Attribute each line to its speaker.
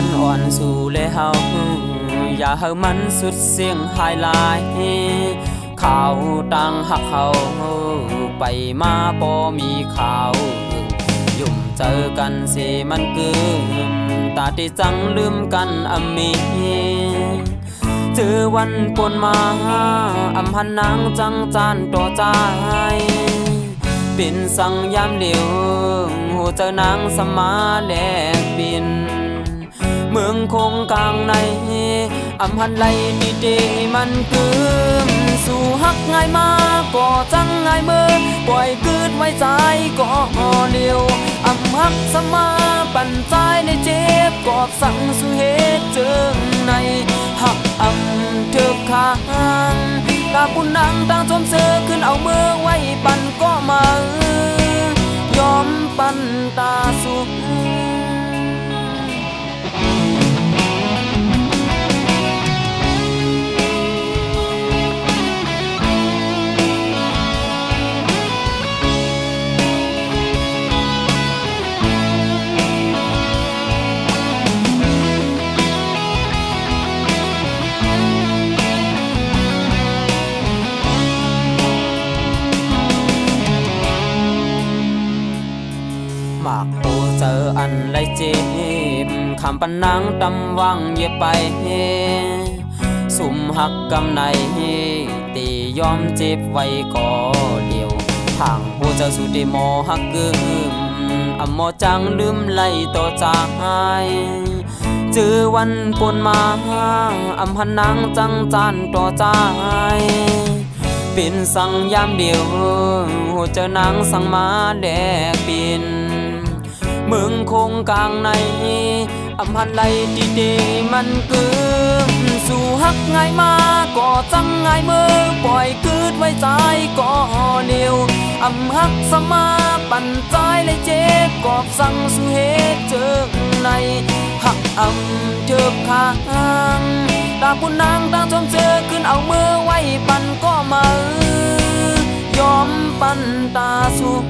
Speaker 1: มันอ่อนสู่เลยเฮาอย่าให้มันสุดเสียงหายลายข่าวต่างหักเขาไปมาพอมีข่าวยุ่มเจอกันสิมันกึมตาที่จังลืมกันมีเจอวันปนมาหันนางจังจานต่อใจเป็นสังยามเหลียวหัวเจอนางสมาแลกบินเมืองคงกลางในหันไหลดีมันกึมสู่ฮักง่ายมาก็จังง่ายมือปล่อยคืดไว้ใจก็เลียวฮักสมาปั่นใจในเจ็บกอบสั่งสู่เหตุเจิงในหักเถิบข้างตาปุ่นนางต่างชมเสือขึ้นเอามือไว้ปั่นก็มายอมปั่นตาสุกมากโอเจออันไรเจ็บคำปันนางตำวังเย็บไปสุ่มหักกำในตียอมเจ็บไว้ก็เดียวทางหัวเจ้าสุดมอหักกึมมอจังลืมไล่ต่อใจเจอวันปนมาหันนางจังจานต่อใจเป็นสังยามเดียวหัวเจ้านางสั่งมาแลกปินเมืองคงกลางในหันไหลดีมันกึมสู่ฮักง่ายมาก็จังง่ายมือปล่อยคืดไว้ใจก็เลียวฮักสมาปั่นใจเลยเจ็บกอบสั่งสู่เหตุเจิงในหักเถิบข้างตาปุ่นนางต่างชมเสือขึ้นเอามือไว้ปั่นก็มายอมปั่นตาสุก